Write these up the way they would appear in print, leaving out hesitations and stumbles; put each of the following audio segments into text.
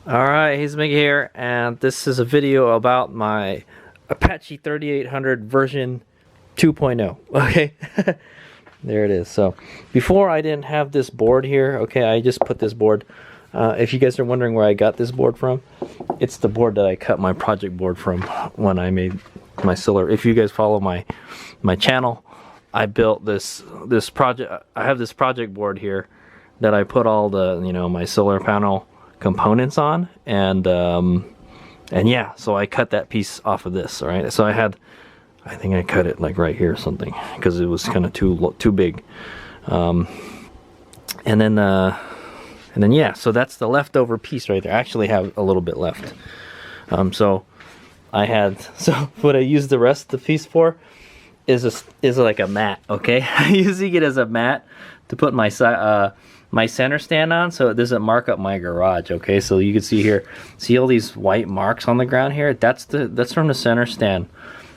Alright, he's Mickey here, and this is a video about my Apache 3800 version 2.0. Okay, there it is. So before I didn't have this board here. Okay, I just put this board. If you guys are wondering where I got this board from, it's the board that I cut my project board from when I made my solar. If you guys follow my channel, I built this project. I have this project board here that I put all the my solar panel components on, and yeah, so I cut that piece off of this. All right, so I think I cut it like right here or something because it was kind of too big, and then yeah, so that's the leftover piece right there. I actually have a little bit left. So what I used the rest of the piece for is like a mat. Okay, I'm using it as a mat to put my center stand on, so it doesn't mark up my garage. Okay, so you can see here, see all these white marks on the ground here? That's from the center stand.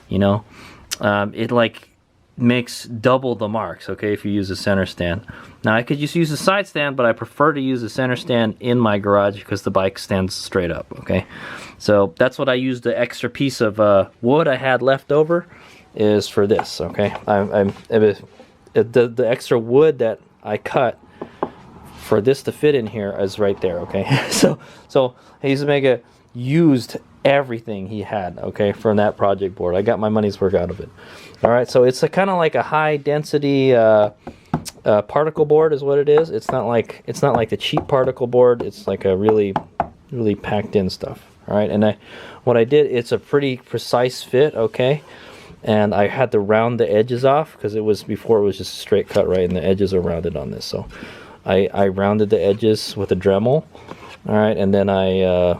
It like makes double the marks. Okay, if you use a center stand. Now I could just use a side stand, but I prefer to use a center stand in my garage because the bike stands straight up. Okay, so that's what I used. The extra piece of wood I had left over is for this. Okay, the extra wood that I cut for this to fit in here is right there. Okay, so Mega used everything he had, okay, from that project board. I got my money's worth out of it. All right, so it's kind of like a high density particle board is what it is. It's not like the cheap particle board. It's like a really packed in stuff. All right, and what I did, it's a pretty precise fit. Okay, and I had to round the edges off because before it was just a straight cut, right, and the edges are rounded on this. So I rounded the edges with a Dremel. All right, and then I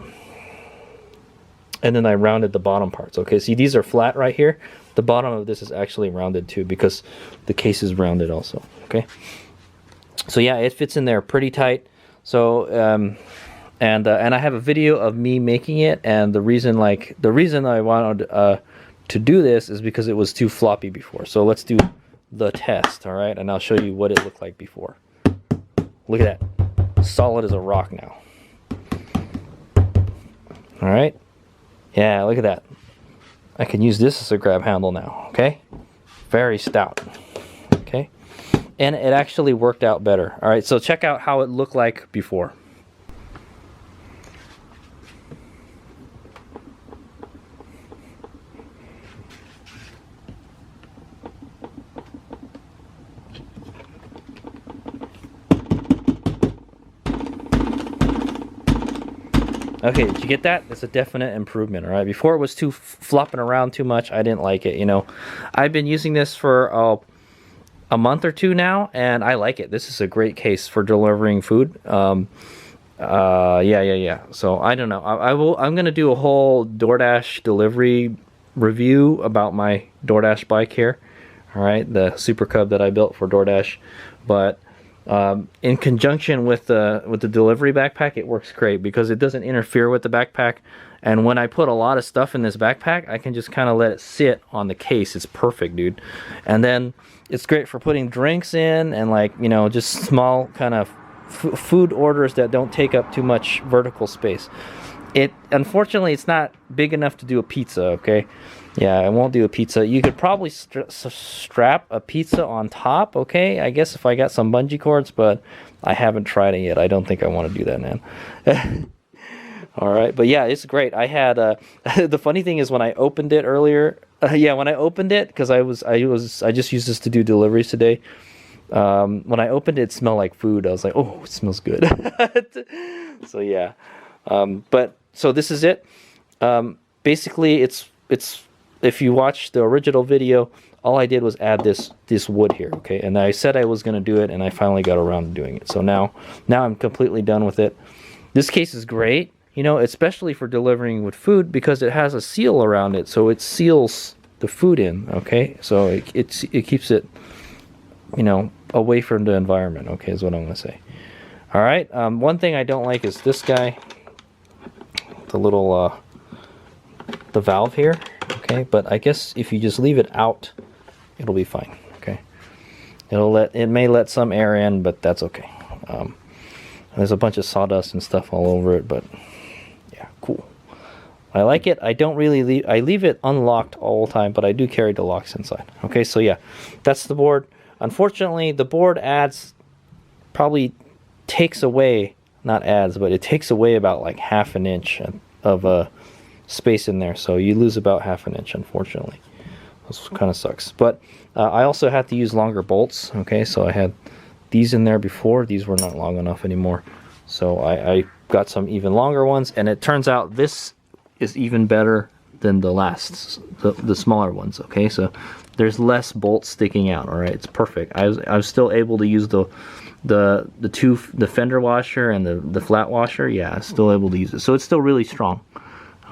rounded the bottom parts. Okay, see, these are flat right here. The bottom of this is actually rounded too because the case is rounded also. Okay, so yeah, it fits in there pretty tight. So and I have a video of me making it, and the reason I wanted to do this is because it was too floppy before. So let's do the test. All right, and I'll show you what it looked like before. Look at that, solid as a rock now. All right, yeah, look at that. I can use this as a grab handle now. Okay, very stout. Okay, and it actually worked out better. All right, so check out how it looked like before. Okay, did you get that? It's a definite improvement. All right, before it was flopping around too much. I didn't like it. I've been using this for a month or two now, and I like it. This is a great case for delivering food. Yeah. So I don't know. I'm gonna do a whole DoorDash delivery review about my DoorDash bike here. All right, the Super Cub that I built for DoorDash, but in conjunction with the delivery backpack, it works great because it doesn't interfere with the backpack. And when I put a lot of stuff in this backpack, I can just kind of let it sit on the case. It's perfect, dude. And then it's great for putting drinks in and just small kind of food orders that don't take up too much vertical space. Unfortunately, it's not big enough to do a pizza. Okay, yeah, I won't do a pizza. You could probably strap a pizza on top. Okay, I guess if I got some bungee cords, but I haven't tried it yet. I don't think I want to do that, man. All right, but yeah, it's great. I had the funny thing is when I opened it earlier. When I opened it, because I just used this to do deliveries today. When I opened it, it smelled like food. I was like, oh, it smells good. So yeah, so this is it. Basically, it's if you watch the original video, all I did was add this wood here. Okay, and I said I was going to do it, and I finally got around to doing it. So now I'm completely done with it. This case is great, especially for delivering with food because it has a seal around it, so it seals the food in. Okay, so it keeps it away from the environment. Okay, is what I'm going to say. All right, one thing I don't like is this guy. little the valve here. Okay, but I guess if you just leave it out, it'll be fine. Okay, it may let some air in, but that's okay. There's a bunch of sawdust and stuff all over it, but yeah, cool. I like it. I don't really I leave it unlocked all the time, but I do carry the locks inside. Okay, so yeah, that's the board. Unfortunately, the board probably takes away, not adds, but it takes away about like half an inch of space in there. So you lose about half an inch, unfortunately. This kind of sucks. But I also had to use longer bolts. Okay, so I had these in there before. These were not long enough anymore. So I got some even longer ones, and it turns out this is even better than the last, the smaller ones. Okay, so there's less bolts sticking out. All right, it's perfect. I was still able to use the fender washer and the flat washer. Yeah, I was still able to use it. So it's still really strong.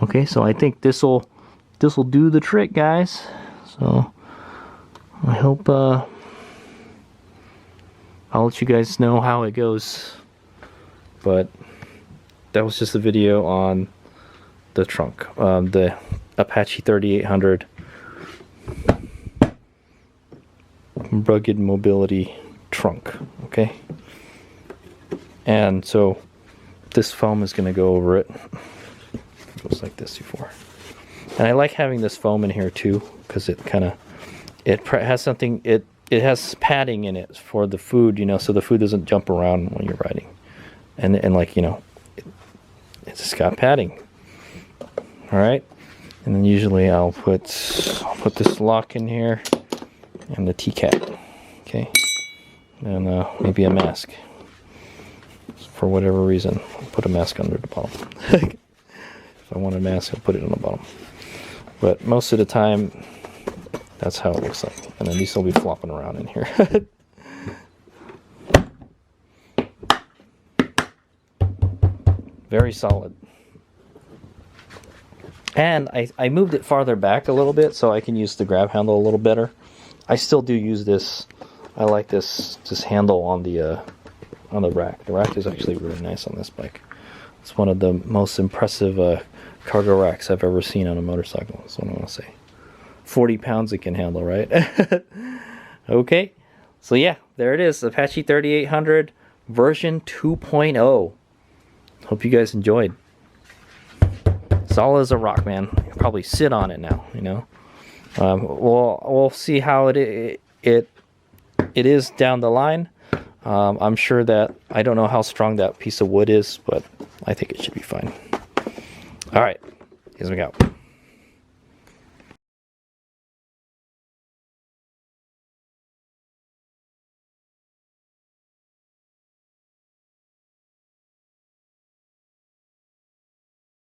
Okay, so I think this'll do the trick, guys. So I hope I'll let you guys know how it goes. But that was just a video on the trunk, the Apache 3800 rugged mobility trunk. Okay, and so this foam is going to go over it. It goes like this before, and I like having this foam in here too, because it has something, it has padding in it for the food, you know, so the food doesn't jump around when you're riding, and like, you know, it's just got padding. All right, and then usually I'll put this lock in here and the T-cap. Okay, and maybe a mask for whatever reason. I'll put a mask under the bottom. If I want a mask, I'll put it on the bottom. But most of the time, that's how it looks like. And then these will be flopping around in here. Very solid. And I moved it farther back a little bit so I can use the grab handle a little better. I still do use this. I like this handle on the rack. The rack is actually really nice on this bike. It's one of the most impressive cargo racks I've ever seen on a motorcycle. That's what I want to say. 40 pounds it can handle, right? Okay, so yeah, there it is, Apache 3800 version 2.0. Hope you guys enjoyed. Solid as a rock, man. You'll probably sit on it now, you know. We'll see how it is down the line. I'm sure that, I don't know how strong that piece of wood is, but I think it should be fine. All right, here's we go.